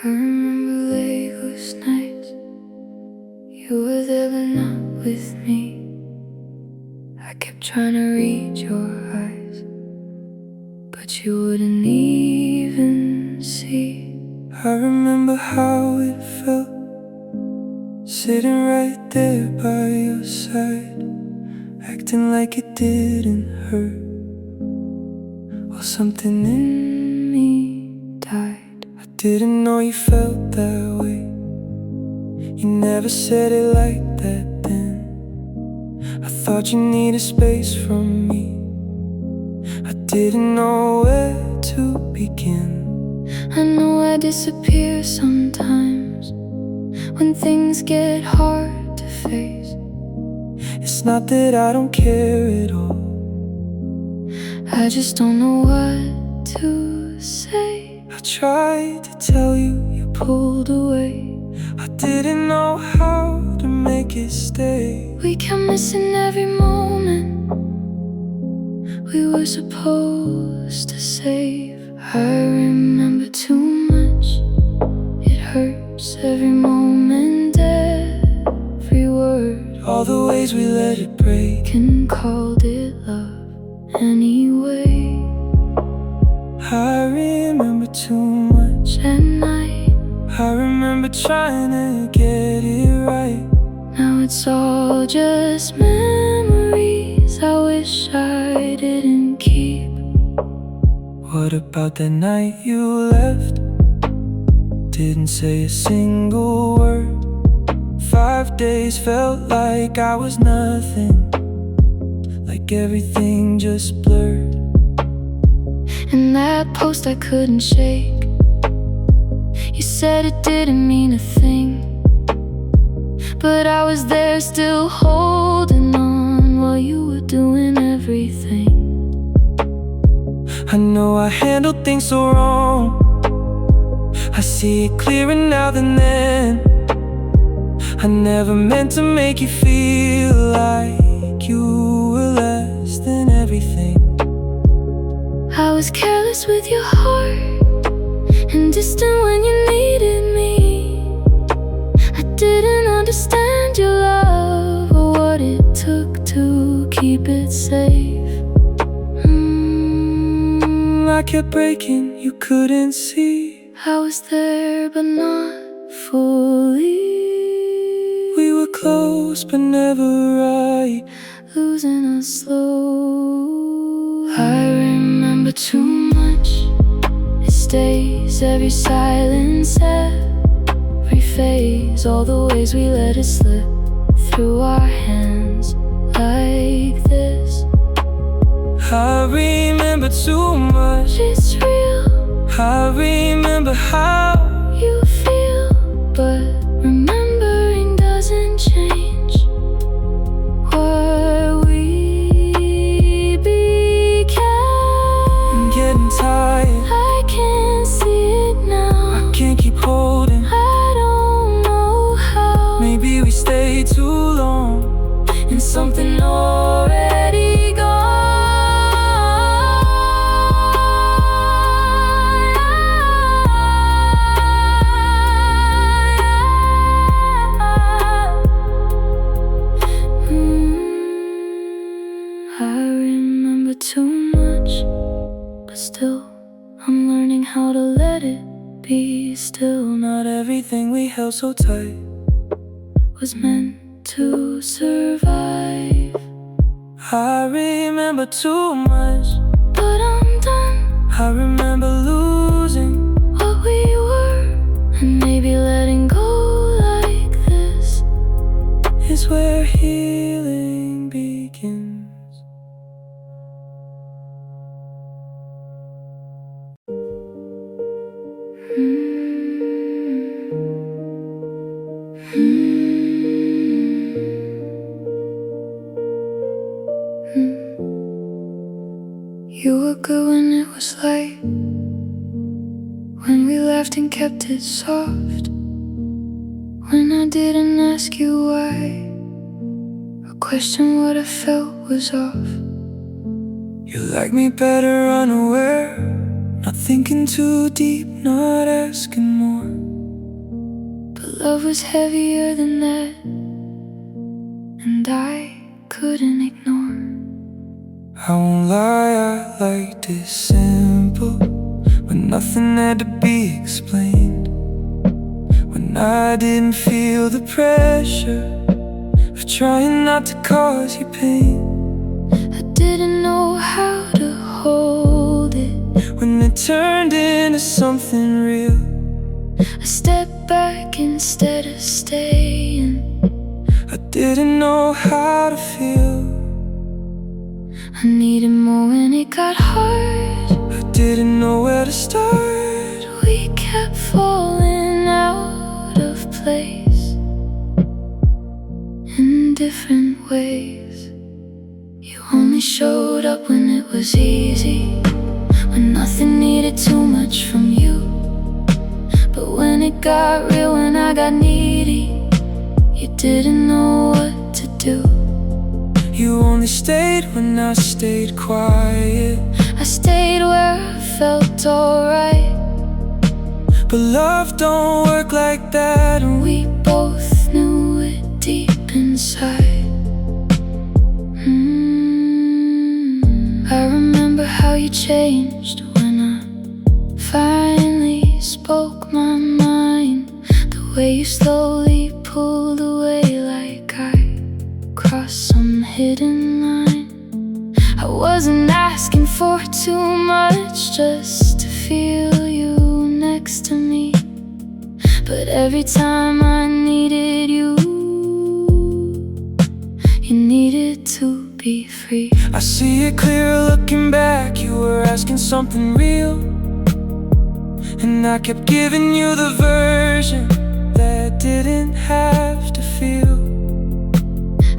I remember Lagos nights. You were there but not with me. I kept trying to read your eyes, but you wouldn't even see. I remember how it felt, sitting right there by your side, acting like it didn't hurt, while something in me died. I didn't know you felt that way. You never said it like that then. I thought you needed space from me. I didn't know where to begin. I know I disappear sometimes when things get hard to face. It's not that I don't care at all, I just don't know what to say. I tried to tell you, you pulled away. I didn't know how to make it stay. We kept missing every moment we were supposed to save. I remember too much. It hurts every moment, every word, all the ways we let it break and called it love anyway. I remember too much at night. I remember trying to get it right. Now it's all just memories I wish I didn't keep. What about that night you left? Didn't say a single word. 5 days felt like I was nothing, like everything just blurred. And that post I couldn't shake, you said it didn't mean a thing, but I was there still holding on while you were doing everything. I know I handled things so wrong, I see it clearer now than then. I never meant to make you feel like you were less than everything. I was careless with your heart and distant when you needed me. I didn't understand your love or what it took to keep it safe. I kept breaking, you couldn't see. I was there but not fully. We were close but never right, losing us slow. I remember too much. It stays, every silence, every phase, all the ways we let it slip through our hands like this. I remember too much. It's real. I remember how you feel, but remembering doesn't change what we became. I'm getting tired. I can't see it now. I can't keep holding. I don't know how. Maybe we stayed too long in something already gone. Too much, but still I'm learning how to let it be still. Not everything we held so tight was meant to survive. I remember too much, but I'm done. I remember losing what we were, and maybe letting go like this is where healing begins. You were good when it was light, when we laughed and kept it soft, when I didn't ask you why, or question what I felt was off. You like me better unaware, not thinking too deep, not asking more. love was heavier than that, and I couldn't ignore. I won't lie, I liked it simple, when nothing had to be explained, when I didn't feel the pressure of trying not to cause you pain. I didn't know how to hold it when it turned into something real. I stepped back instead of staying. I didn't know how to feel. I needed more when it got hard. I didn't know where to start. We kept falling out of place in different ways. You only showed up when it was easy, when nothing needed too much from you. But when it got real, when I got needy, you didn't know what to do. You only stayed when I stayed quiet. I stayed where I felt alright. But love don't work like that, and we both knew it deep inside. I remember how you changed when I finally spoke my mind. The way you slowly pulled away like I crossed some hidden line. I wasn't asking for too much, just to feel you next to me. But every time I needed you, you needed to be free. I see it clear looking back. You were asking something real, and I kept giving you the version that didn't have to feel.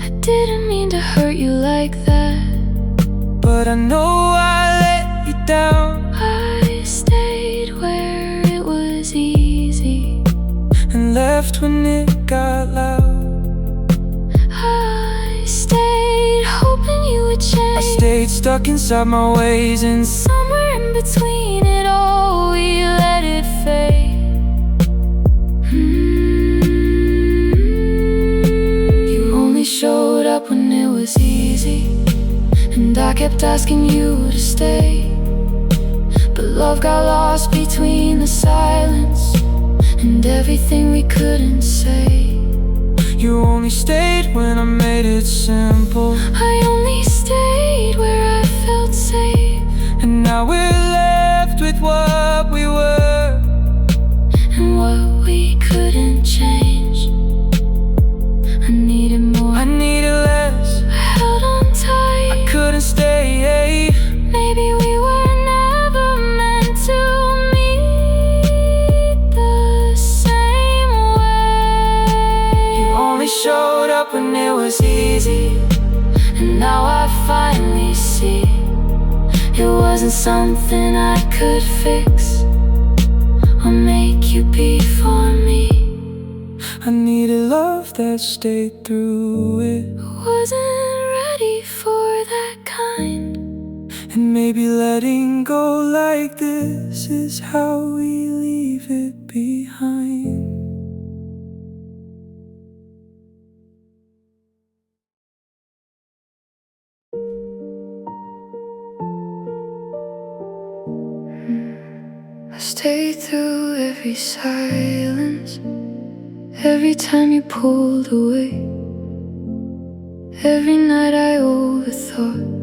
I didn't mean to hurt you like that, but I know I let you down. I stayed where it was easy and left when it got loud. I stayed hoping you would change. I stayed stuck inside my ways, and somewhere in between it all, we let it fade. You only showed up when it was easy, and I kept asking you to stay. But love got lost between the silence and everything we couldn't say. You only stayed when I made it simple. I only stayed where I felt safe. And now we're left with what we were and what we couldn't change. I needed more, I needed less. I held on tight, I couldn't stay. Maybe we were never meant to meet the same way. You only showed up when it was easy, and now I finally see it wasn't something I could fix or make you be for me. I needed love that stayed through it. Wasn't ready for that kind. And maybe letting go like this is how we leave it behind. I stayed through every silence, every time you pulled away, every night I overthought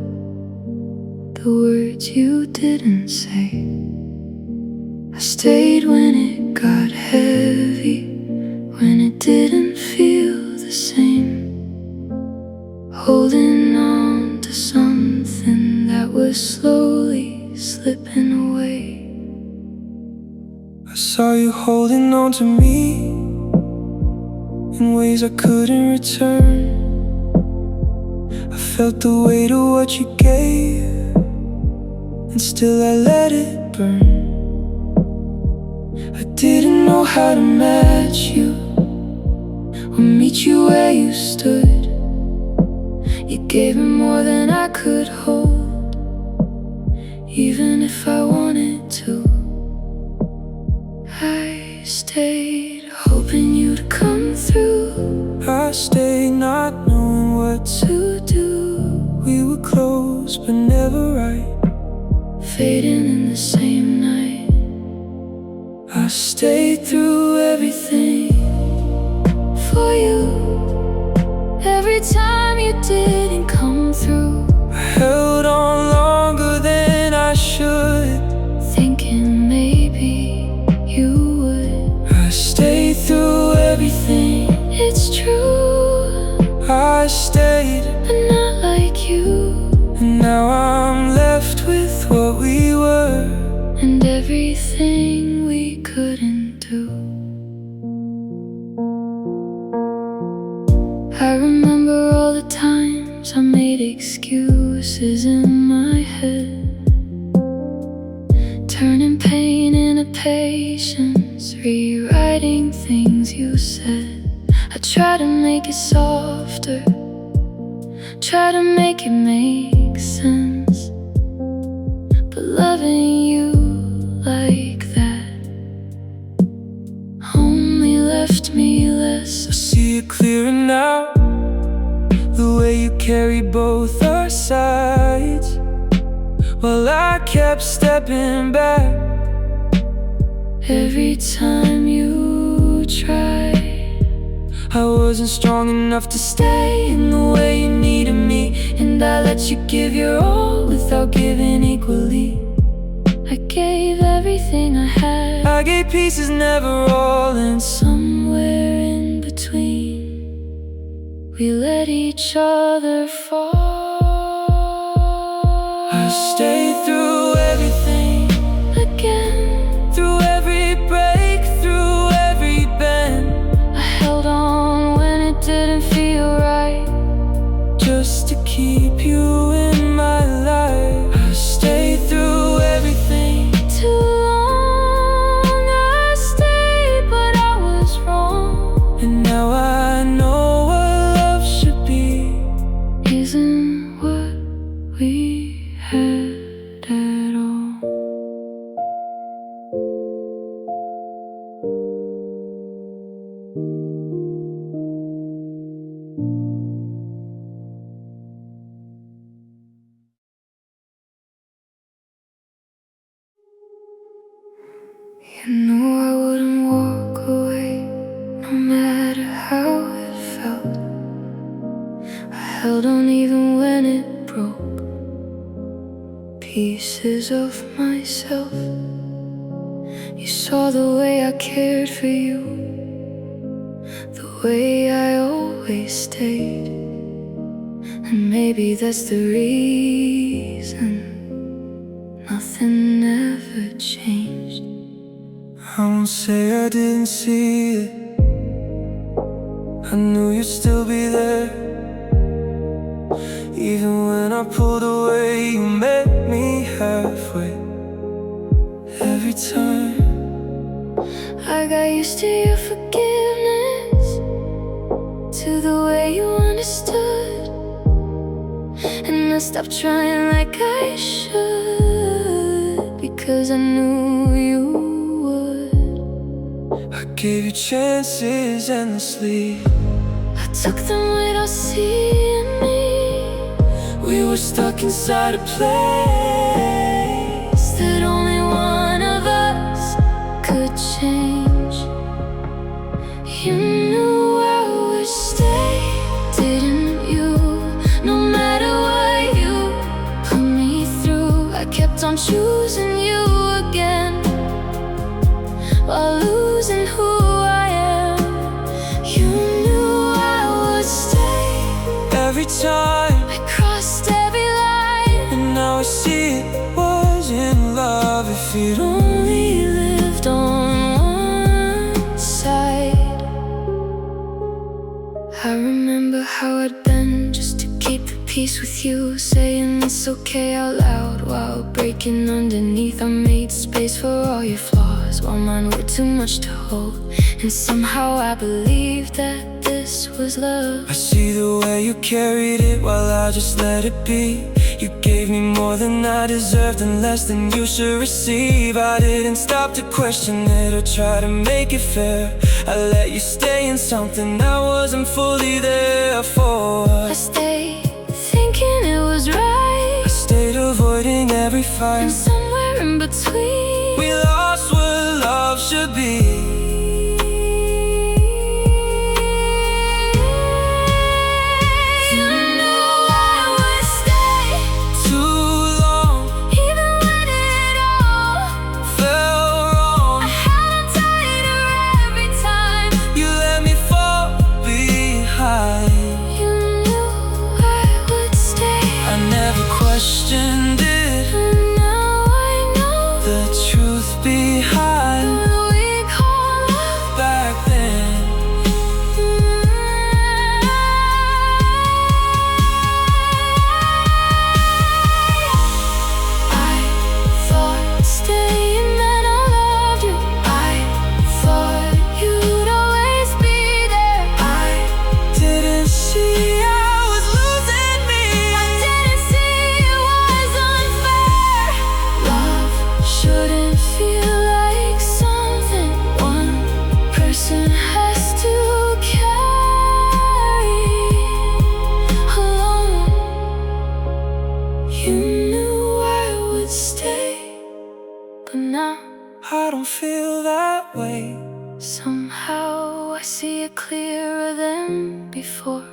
the words you didn't say. I stayed when it got heavy, when it didn't feel the same, holding on to something that was slowly slipping away. I saw you holding on to me in ways I couldn't return. I felt the weight of what you gave, and still I let it burn. I didn't know how to match you or meet you where you stood. You gave me more than I could hold, even if I wanted to. I stayed hoping you'd stayed not knowing what to do. We were close but never right, fading in the same night. I stayed through everything For you, every time you didn't come through. I held on longer than I should, Thinking maybe you would. I stayed through everything. It's true, I stayed, but not like you. and now I'm left with what we were, And everything we couldn't do. I remember all the times I made excuses in my head, turning pain into patience, rewriting things you said. I try to make it softer, try to make it make sense, but loving you like that only left me less. I see it clearer now, the way you carry both our sides, while I kept stepping back. Every time you tried, I wasn't strong enough to stay in the way you needed me, and I let you give your all without giving equally. I gave everything I had, I gave pieces, never all, and somewhere in between we let each other fall. I stayed through everything Again, through every break, through every bend, I held on when it didn't feel right, just to keep you in my life. I stayed through everything. too long I stayed, but I was wrong. And now I know what love should be, Isn't what we had at all. You knew I wouldn't walk away, no matter how it felt. I held on even when it broke pieces of myself. You saw the way I cared for you, the way I always stayed, and maybe that's the reason nothing ever changed. I won't say I didn't see it, I knew you'd still be there. Even when I pulled away, you met me halfway. Every time I got used to your forgiveness, to the way you understood, and I stopped trying like I should, because I knew you would. I gave you chances endlessly, I took them without seeing me. we were stuck inside a place That only one of us could change. You knew I would stay, didn't you? No matter what you put me through, I kept on choosing you again, while losing who I am. You knew I would stay. every time, I crossed every line, and now I see it wasn't love if you'd only lived on one side. I remember how I'd been just to keep the peace with you, saying it's okay out loud while breaking underneath. I made space for all your flaws while mine were too much to hold, and somehow I believed that this was love. I see the way you carried it while I just let it be. You gave me more than I deserved and less than you should receive. I didn't stop to question it or try to make it fair. I let you stay in something I wasn't fully there for. I stayed thinking it was right. I stayed avoiding every fight, And somewhere in between, we lost what love should be. Questioned it, and now I know the truth behind what we call love back then. I thought staying meant I loved you. I thought you'd always be there. I didn't see I was losing me. I didn't see it was unfair. Love shouldn't feel like something one person has to carry alone. You knew I would stay, but now I don't feel that way. somehow I see it clearer than before.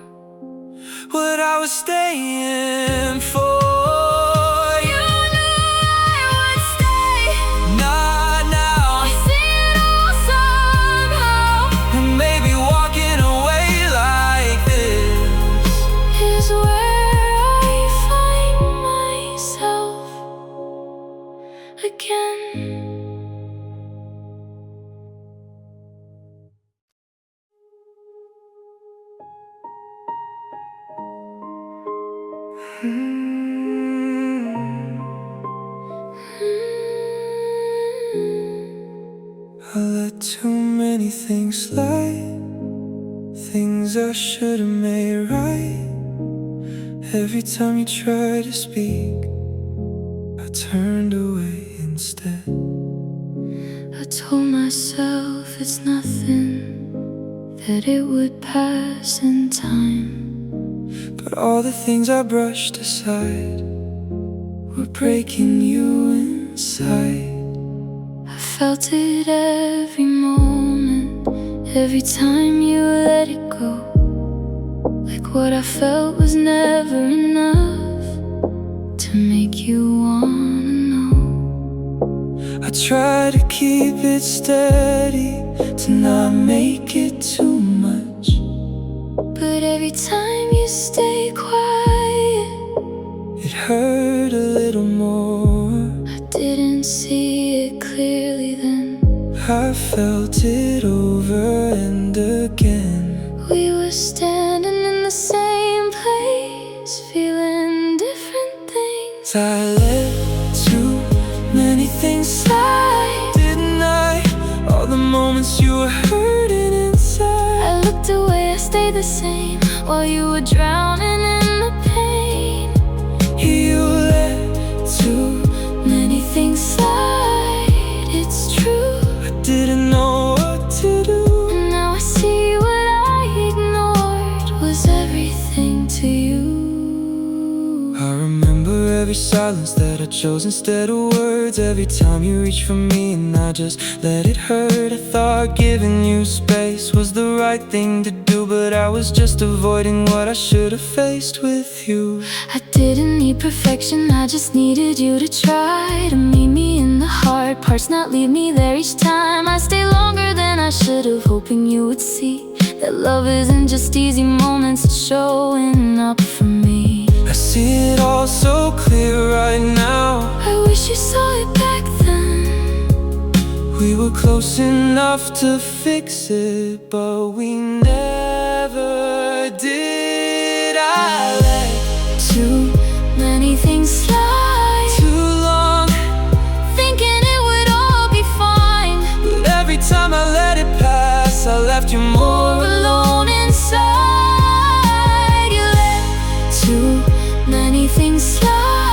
What I was staying for. You knew I would stay. Not now. I see it all somehow. And maybe walking away like this Is where I find myself again. I let too many things slide, things I should have made right. Every time you try to speak, I turned away instead. I told myself it's nothing, that it would pass in time. But all the things I brushed aside were breaking you inside. I felt it every moment, every time you let it go. Like what I felt was never enough to make you wanna know. I try to keep it steady, to not make it too much. But every time you stay quiet, It hurt a little more. I didn't see it clearly then. I felt it over and again. We were standing in the same place, feeling different things. I let too many things slide, didn't I? All the moments you were hurting inside. I looked away, I stayed the same, while you were drowning in the pain. You let too Many things slide, it's true. I didn't know what to do. And now I see what I ignored was everything to you. I remember every silence that I chose instead of words. Every time you reached for me and I just let it hurt. I thought giving you space was the right thing to do, but I was just avoiding what I should have faced with you. I didn't need perfection, I just needed you to try to meet me in the hard parts, not leave me there each time. I stay longer than I should have, hoping you would see that love isn't just easy moments, it's showing up for me. I see it all so clear right now. I wish you saw it back then. We were close enough to fix it, but we never did. I let Too many things slide, too long, thinking it would all be fine. but every time I let it pass, I left you more More alone inside. You let too many things slide.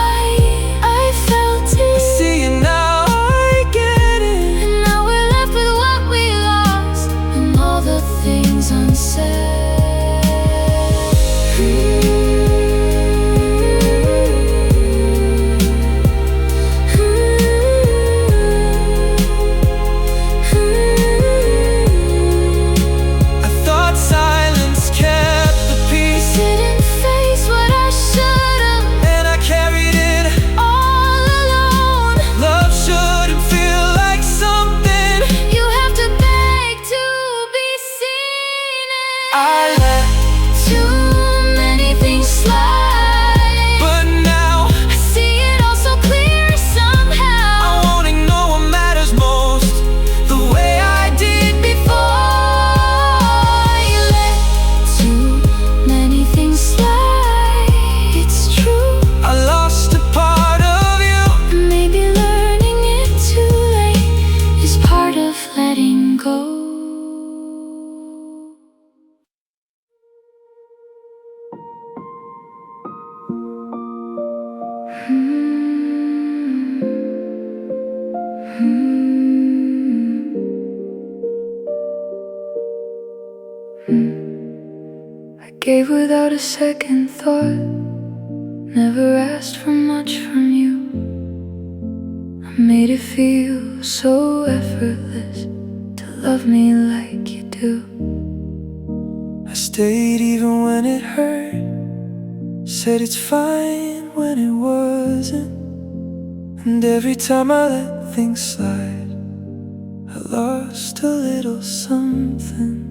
I gave without a second thought, never asked for much from you. I made it feel so effortless to love me like you do. I stayed even when it hurt, said it's fine when it wasn't. And every time I let things slide, I lost a little something.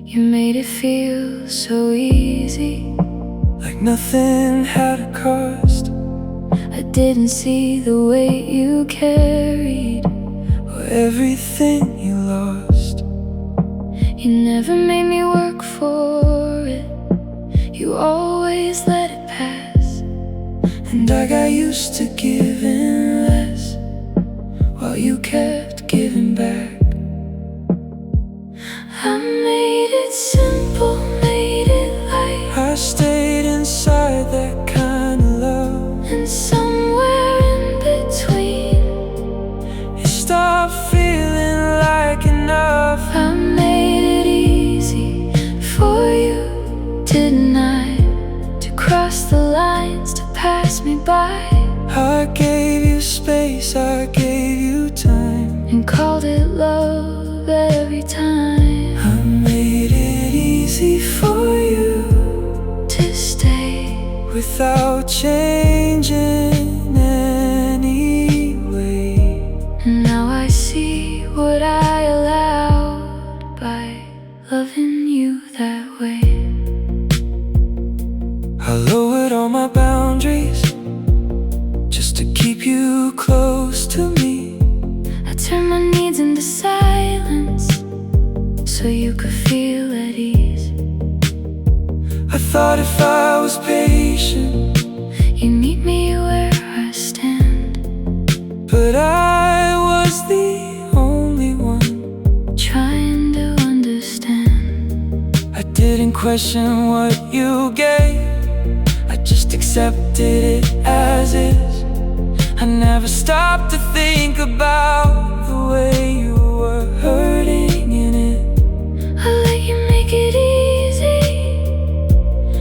You made it feel so easy, like nothing had a cost. I didn't see the weight you carried, or everything you lost. You never made me work for it, you always let it pass. And I got used to giving less, while you kept giving back. I made it simple, made it light. I stayed inside that kind of love, and somewhere in between, it stopped feeling like enough. I made it easy for you, didn't I? To cross the lines, to pass me by. I gave you space, I gave you time, and called it love every time. I made it easy for you to stay without changing anyway. And now I see what I allowed by loving you that way. I lowered all my boundaries just to keep you close to me. I turned my needs into silence so you could feel at ease. I thought if I was patient, you'd meet me where I stand. but I was the only one trying to understand. I didn't question what you gave, I just accepted it as is. I never stopped to think about the way you were hurting in it. I let you make it easy,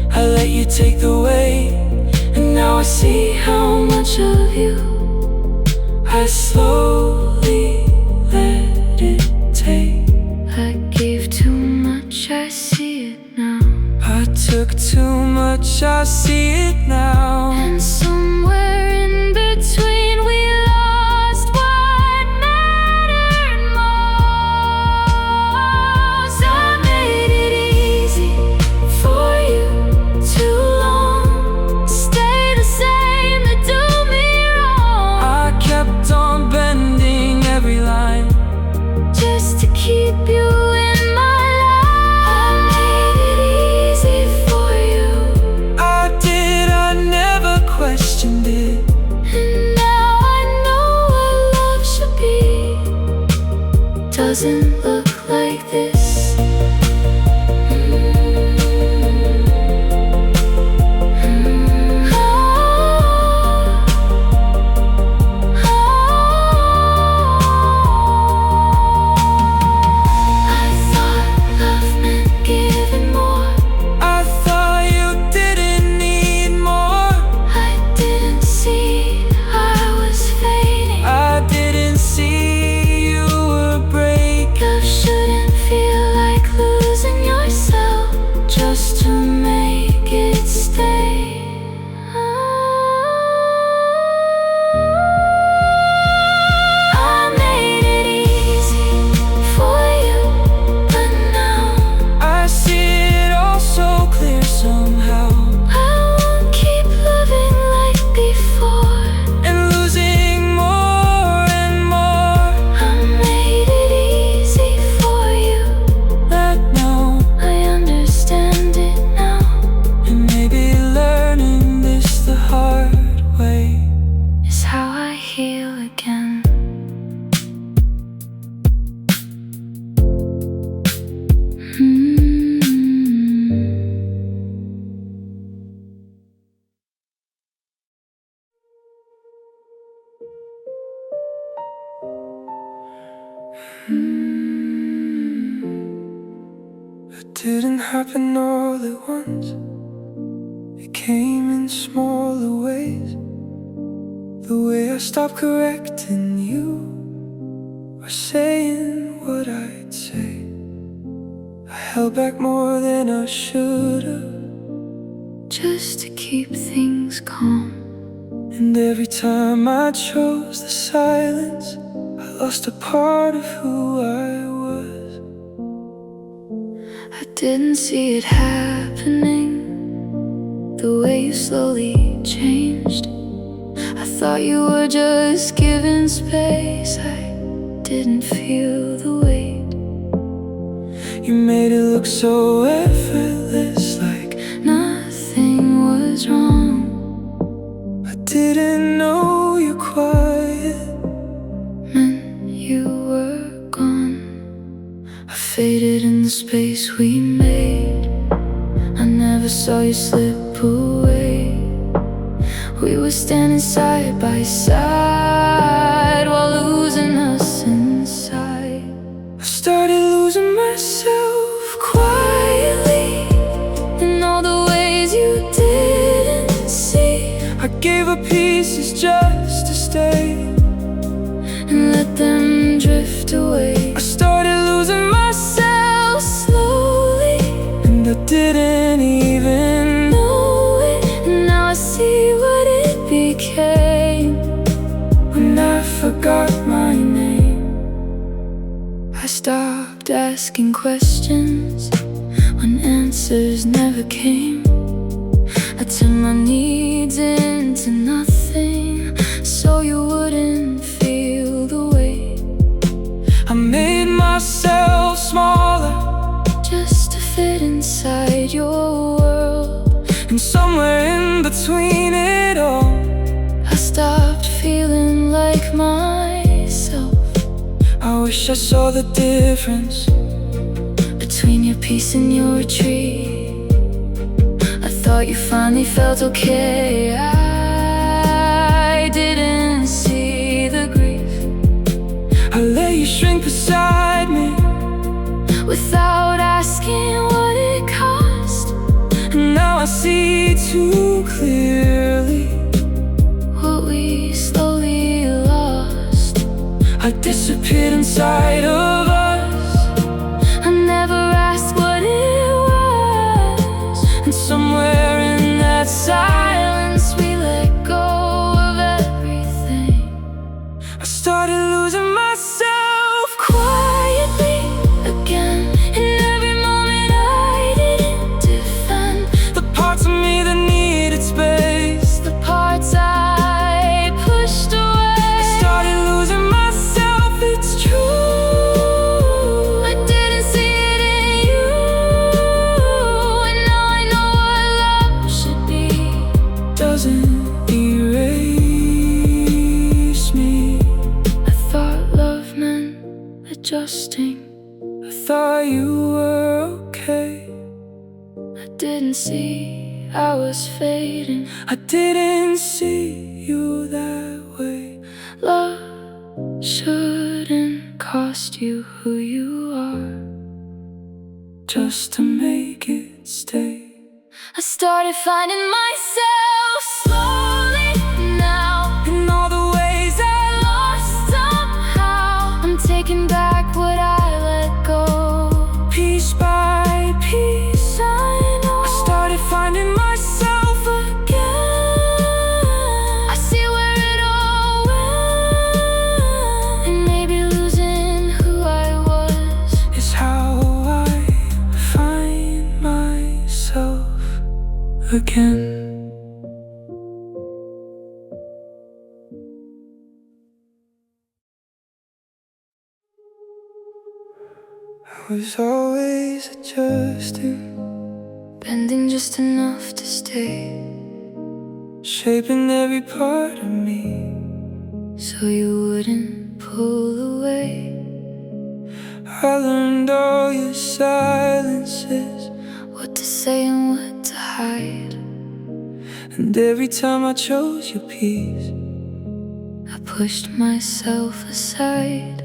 I let you take the weight, and now I see how much of you I slowly let it take. I gave too much, I see it now. I took too much, I see it now. And somewhere in between we lost what mattered most. I made it easy for you too long to stay the same, to do me wrong. I kept on bending every line just to keep you in my life. I made it easy for you, I did, I never questioned it. and now I know what love should be. Doesn't look like this. I thought love meant giving It didn't happen all at once. It came in smaller ways. The way I stopped correcting you or saying what I'd say. I held back more than I should've, just to keep things calm. and every time I chose the silence, I lost a part of who I was. I didn't see it happening, the way you slowly changed. I thought you were just giving space. I didn't feel the weight. You made it look so effortless, like nothing was wrong. I didn't know your quiet Meant you were gone. I faded in the space we made. I never saw you slip away. We were standing side by side while losing us inside. I started losing myself quietly In all the ways you didn't see, I gave up pieces just to stay and let them drift away. I started losing myself Slowly, and I didn't even know it. And now I see what it became when I forgot my name. I stopped asking questions when answers never came. I turned my needs into nothing so you wouldn't feel the weight. I made myself smaller Just to fit inside your world. and somewhere in between it all, I stopped feeling like myself. I wish I saw the difference Between your peace and your retreat, I thought you finally felt okay. I didn't see the grief. I let you shrink beside me Without asking what it cost, and now I see too clearly what we slowly lost. I disappeared inside of us. I never asked what it was, And somewhere in that silence we let go of everything. I started losing myself Quietly again, in every moment I didn't defend the parts of me that needed space. the parts I pushed away. I started losing myself, it's true. I didn't see it in you, and now I know what love should be. Doesn't erase me. I thought love meant adjusting. I thought you were okay. I didn't see I was fading. I didn't see you that way. Love shouldn't cost you who you are Just to make it stay. I started finding myself slowly now. In all the ways I Lost somehow. I'm taking back what I let go. piece by piece, I know I started finding myself again. I see where it all went, and maybe losing who I was. is how I find myself again. I was always adjusting, Bending just enough to stay, shaping every part of me. so you wouldn't pull away. I learned all your silences, What to say and what to hide. and every time I chose your peace, I pushed myself aside.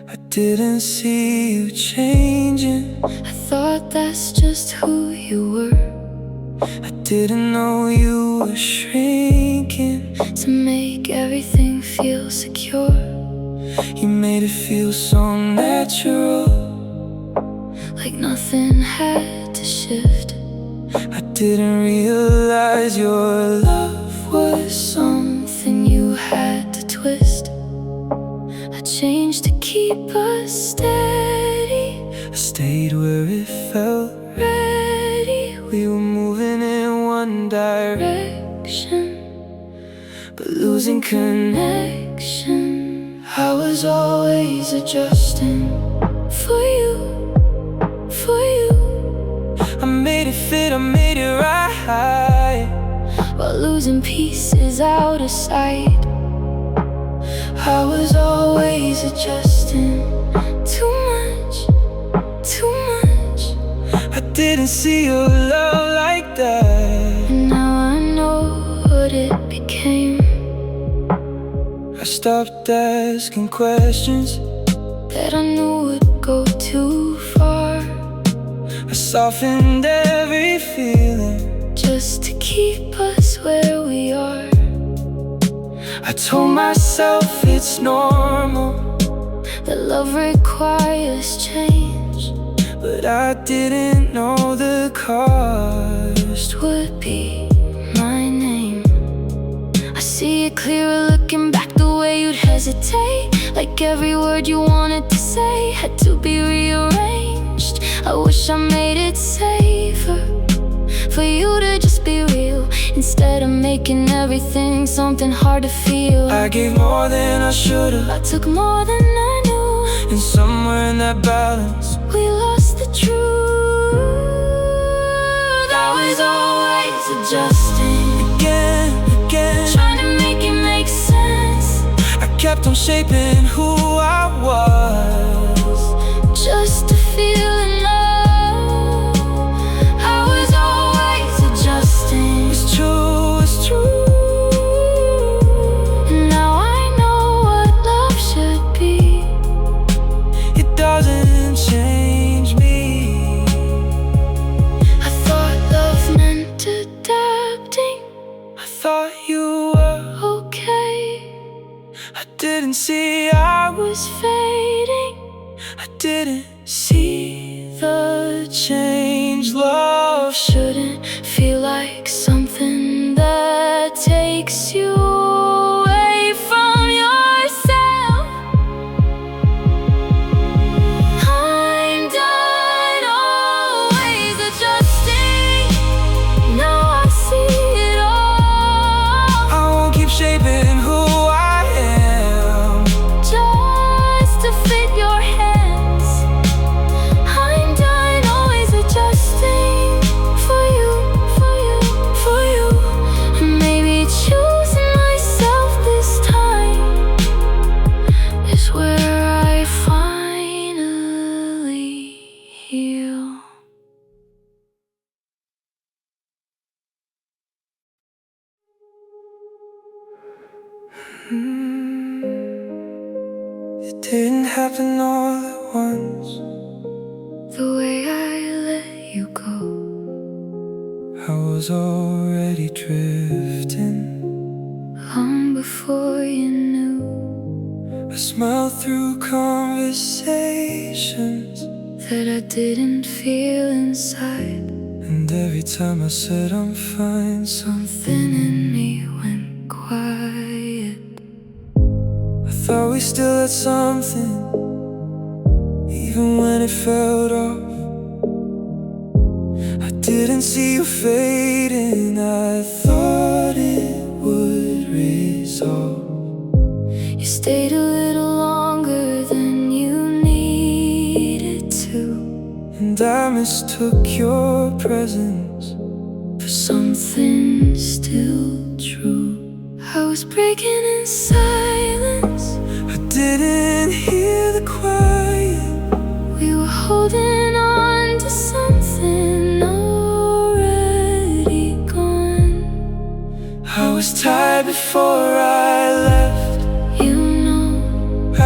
I didn't see you changing. I thought that's just who you were. I didn't know you were shrinking To make everything feel secure. You made it feel so natural, like nothing had to shift. I didn't realize your love was Something you had to twist. I changed to keep us steady. I stayed where it felt Ready, we were moving in one direction, but losing connection. I was always adjusting for you, for you. I made it fit, I made it right, while losing pieces out of sight. I was always adjusting too much, too much. I didn't see your love like that, And now I know what it became. I stopped asking questions That I knew would go too far. I softened every feeling Just to keep us where we are. I told myself it's normal, That love requires change, but I didn't know the cost would be my name. I see it clearer looking back, the way you'd hesitate. Like every word you wanted to say had to be rearranged. I wish I made it safer for you to just be real, instead of making everything something hard to feel. I gave more than I should've, I took more than I knew, and somewhere in that balance we lost the truth. I was always adjusting, again, trying to make it make sense. I kept on shaping who I was, Just to feel enough. I was always adjusting. it's true, it's true. And now I know what love should be. It doesn't change me. I thought love meant adapting. I thought you were Okay, I didn't see I was fading. I didn't see the change. Love Shouldn't feel like something that takes you away from yourself. I'm done always adjusting. Now I see it all. I won't keep shaping who I am. Just to fit your hands. I'm done always adjusting for you, for you, for you. And maybe choosing myself this time is where I finally heal. It didn't happen all at once. The way I let you go, I was already drifting. long before you knew I smiled through conversations, that I didn't feel inside. and every time I said I'm fine, Something in me went quiet. I thought we still had something, even when it felt off. I didn't see you fading, I thought it would resolve. You stayed a little longer than you needed to, And I mistook your presence for something still true. I was breaking in silence. I didn't hear the quiet. We were holding on to something already gone. I was tired before I left, You know,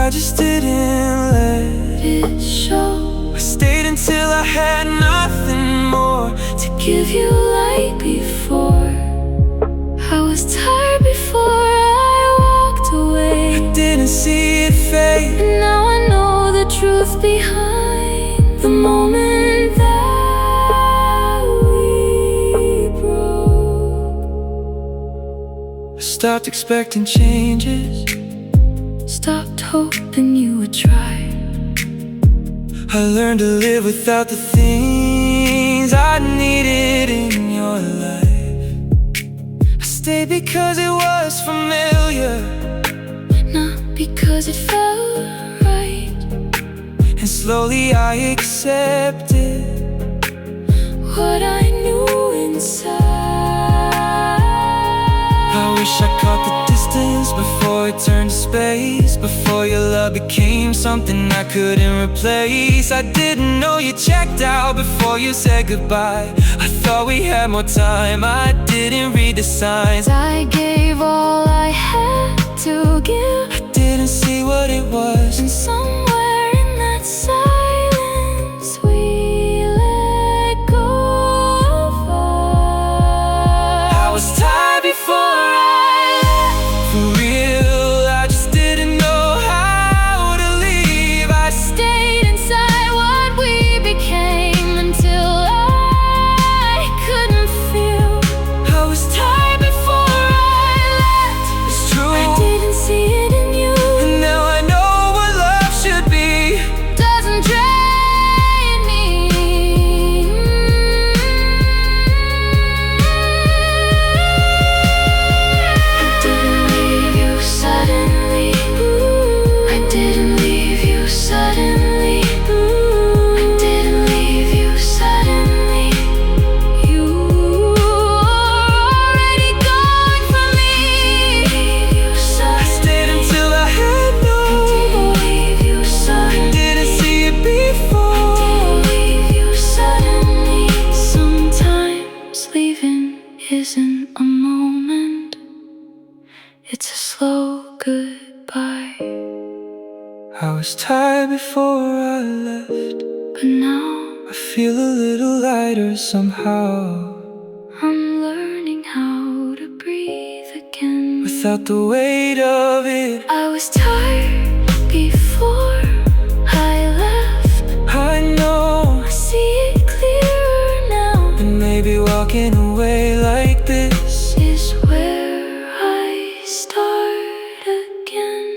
I just didn't let it show. I stayed until I had nothing more To give you light before. I was tired before I walked away. I didn't see it fade. And now I know the truth behind the moment that we broke. I stopped expecting changes. Stopped hoping you would try. I learned to live without the things I needed in your life. I stayed because it was familiar, Not because it felt right. and slowly I accepted What I knew inside. I wish I caught the distance before it turned to space. Before your love became something I couldn't replace. I didn't know you checked out before you said goodbye. I thought we had more time, I didn't read the signs. I gave all I had to give, I didn't see what it was. and somewhere in that silence we let go of us. I was tired before I left. For real, I just didn't know how to leave. I Stayed inside what we became until I couldn't feel. I was tired before I left. It's true, I didn't see it in you. and now I know what love should be. Doesn't drain me. I didn't leave you suddenly. I didn't leave you suddenly. I didn't leave you suddenly. You were already gone from me. I stayed until I had no more. Leave you suddenly. Didn't see it before. Leave you suddenly. Sometimes leaving isn't a moment, it's a slow goodbye. I was tired before I left. But now I feel a little lighter somehow, I'm learning how to breathe again. without the weight of it. I was tired before I left. I know, I see it clearer now. and maybe walking away like this Is where I start again.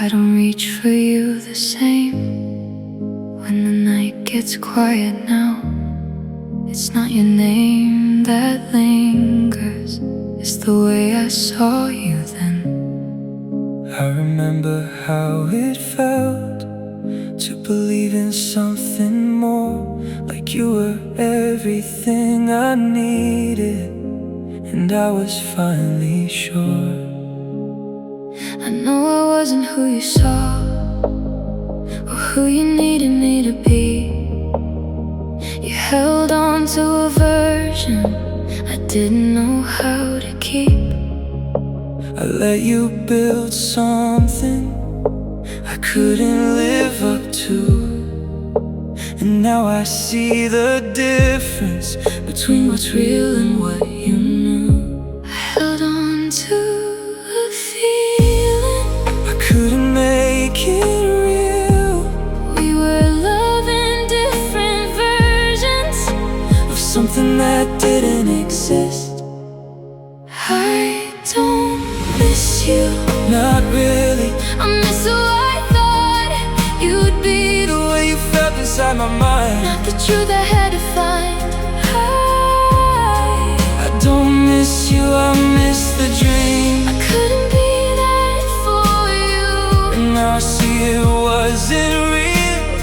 I don't reach for you the same when the night gets quiet now. It's not your name that lingers, it's the way I saw you then. I remember how it felt to believe in something more, like you were everything I needed, and I was finally sure. I know I wasn't who you saw or who you needed me to be. You held on to a version I didn't know how to keep. I let you build something I couldn't live up to, and now I see the difference between what's real and what you knew. I held on to a feeling I couldn't make it real. we were loving different versions Of something that didn't exist. I don't miss you, Not really. I miss who I thought you'd be. The way you felt inside my mind. Not the truth I had to find. I don't miss you, I miss the dream. I couldn't be that for you. And now I see it wasn't real.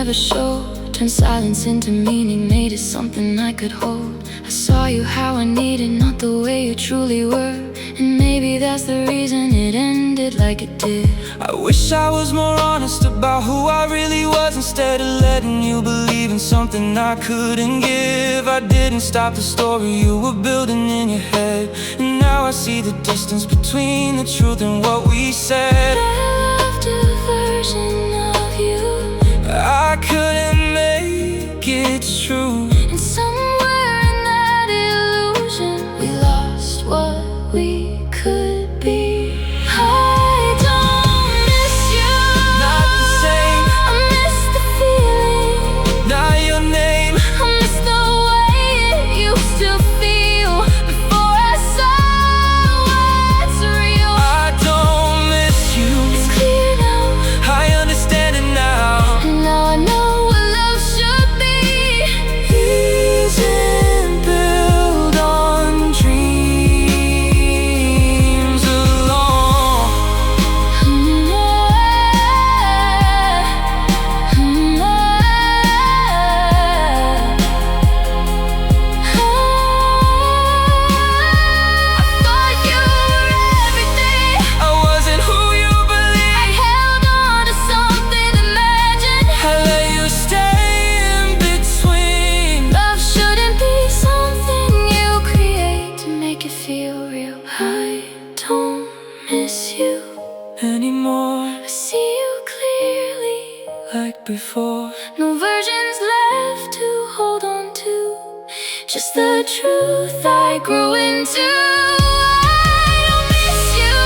never showed. Turned silence into meaning, made it something I could hold. I saw you how I needed, not the way you truly were. And maybe that's the reason it ended like it did. I wish I was more honest about who I really was, instead of letting you believe in something I couldn't give. I didn't stop the story you were building in your head, and now I see the distance between the truth and what we said. I loved a version of you I couldn't make it true, and somewhere in that illusion we lost what we could be. I don't miss you, not the same, I miss the feeling, not your name. I miss the way it used to feel before I saw what's real. I don't miss you, It's clear now, I understand it now. and now I know what love should be. Isn't built on dreams alone. I thought you were everything. I wasn't who you I believed. held on to something imagined. I let you stay in between. Love shouldn't be something you create to make it feel real. I don't miss you Anymore, I see you clearly, like before. no versions left to hold on to, just the truth I grew into. I don't miss you,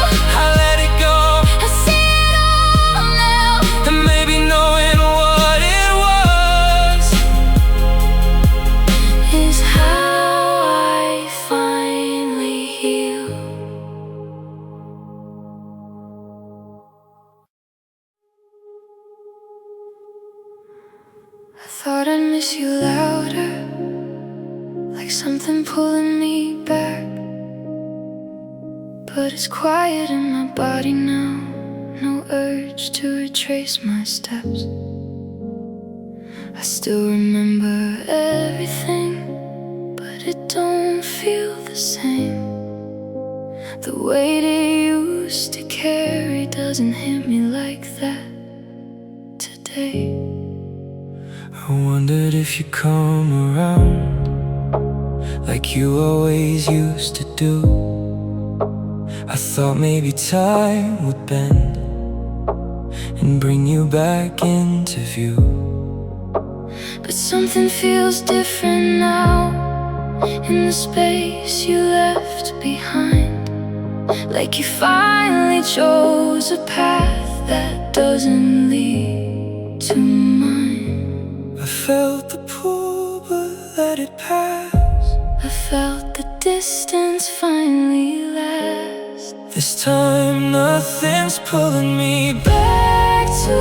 I let it go, I see it all now. and maybe knowing what it was Is how I finally heal. I thought I'd miss you louder, like something pulling me back. But it's quiet in my body now, no urge to retrace my steps. I still remember everything, but it don't feel the same. The weight it used to carry doesn't hit me like that today. I wondered if you'd come around, like you always used to do. I thought maybe time would bend and bring you back into view. But something feels different now, in the space you left behind. Like you finally chose a path that doesn't lead to mine. I felt the pull but let it pass. I felt the distance finally last. This time nothing's pulling me back. Back to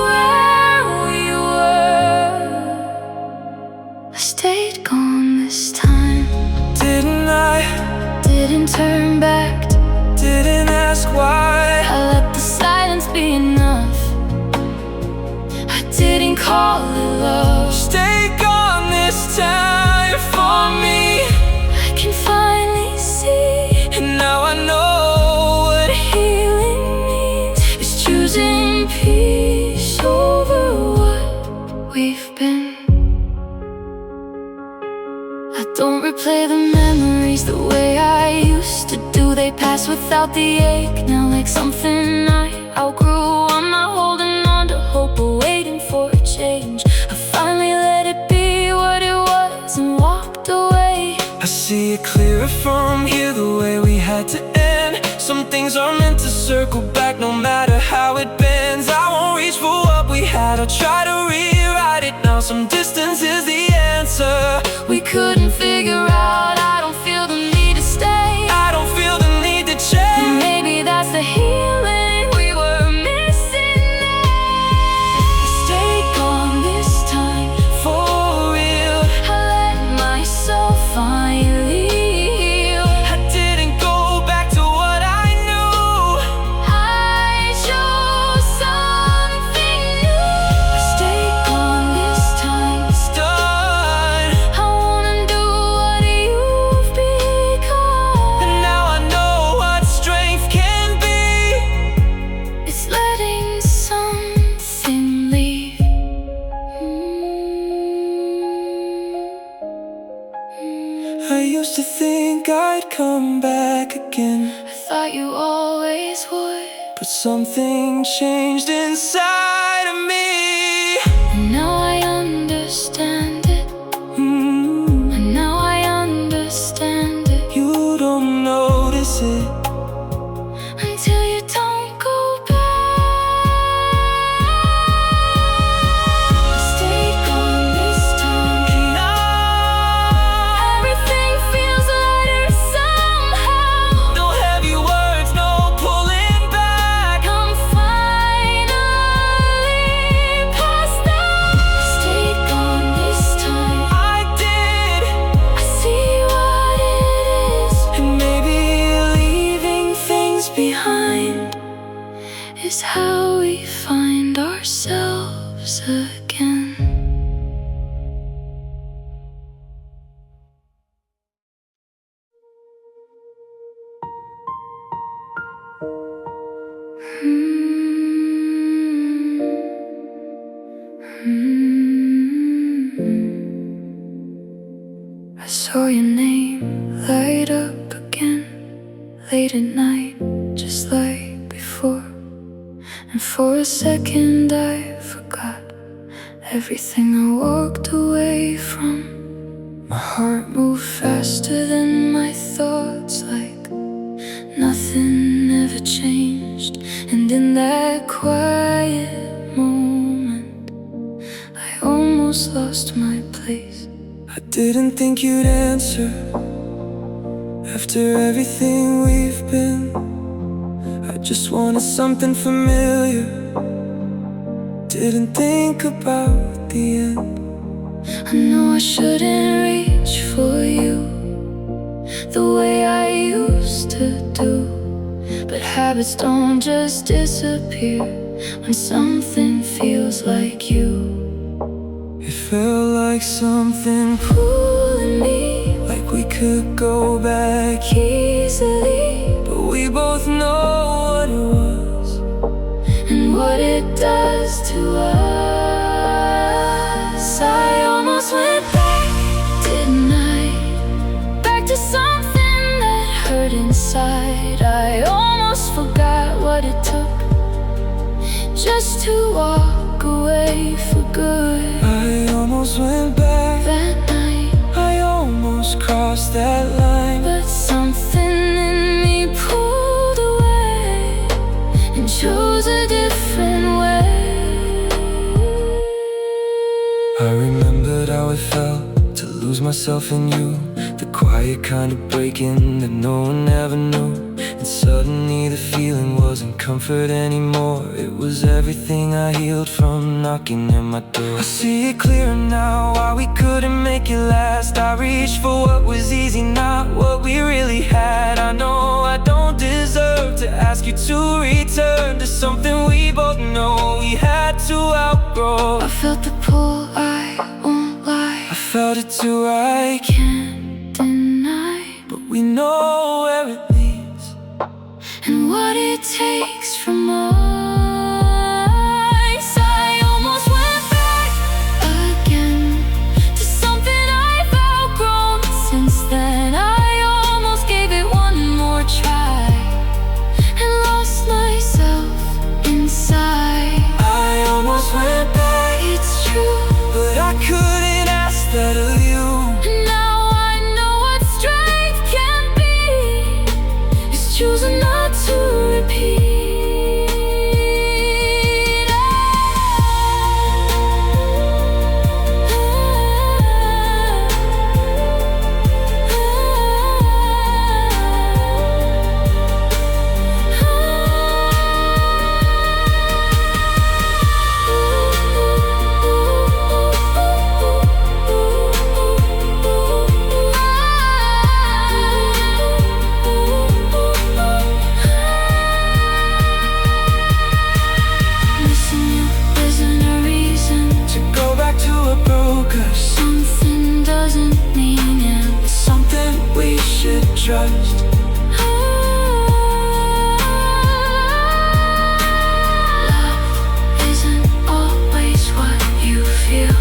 where we were. I stayed gone this time, Didn't I? didn't turn back. Didn't ask why. I let the silence be enough. I didn't call it love. Stay gone this time for me, I can finally see, and now I know what healing means is choosing peace over what we've been. I don't replay the memories the way I used to do. They pass without the ache now, like something I outgrew. I'm not holding on to hope or waiting for a change. I finally let it be what it was and walked away. I see it clearer from here, the way we had to end. Some things are meant to circle back no matter how it bends. I won't reach for what we had, I'll try to rewrite it now. Some distance is the answer We couldn't figure out, I don't feel the need to stay. I don't feel the need to change. Maybe that's the healing we were missing now. Stay gone this time for real. I let myself finally heal. I didn't go back to what I knew. I chose something new. Stay gone I used to think I'd come back again. I thought you always would, but something changed inside of me. and now I understand it. And now I understand it. You don't notice it until you don't go back. Stay gone this time, and now everything feels lighter somehow. no heavy words, no pulling back. I'm finally past that. Stay gone this time, I did, I see what it is. and maybe leaving things Behind is how we find ourselves again. I saw your name light up again late at night, just like before. And for a second I forgot everything I walked away from. My heart moved faster than my thoughts, like nothing ever changed. And in that quiet moment, I almost lost my place. I didn't think you'd answer after everything we've been. I just wanted something familiar, didn't think about the end. I know I shouldn't reach for you the way I used to do, but habits don't just disappear when something feels like you. It felt like something Pulling me like we could go back, easily, but we both know what it was. and what it does to us. I almost went back, didn't I? Back to something that hurt inside. I almost forgot what it took just to walk away for good. I almost went back That night, I almost crossed that line, but something in me pulled away and chose a different way. I remembered how it felt to lose myself in you, the quiet kind of breaking that no one ever knew. And suddenly the feeling wasn't comfort anymore. It was everything I healed from knocking at my door. I see it clearer now, why we couldn't make it last. I reached for what was easy, not what we really had. I know I don't deserve to ask you to return to something we both know we had to outgrow. I felt the pull, I won't lie. I felt it too, I Can't deny, but we know where it leads, and what it takes from us. I almost went back again to something I've outgrown since then. I almost gave it one more try and lost myself inside. I almost went back, It's true, but I couldn't ask that of you. and now I know what strength can be. It's choosing not to repeat. Missing you isn't a reason. To go back to what broke us, Something doesn't mean it. it's something we should trust. Love isn't always what you feel.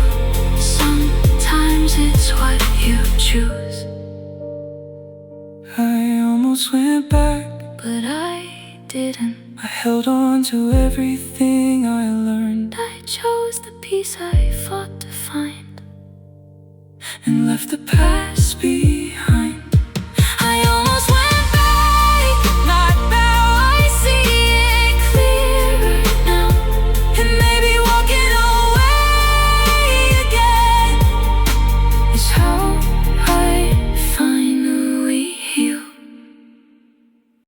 Sometimes it's what you choose. almost went back, but I didn't. I held on to everything I learned, I chose the peace I fought to find, and left the past behind.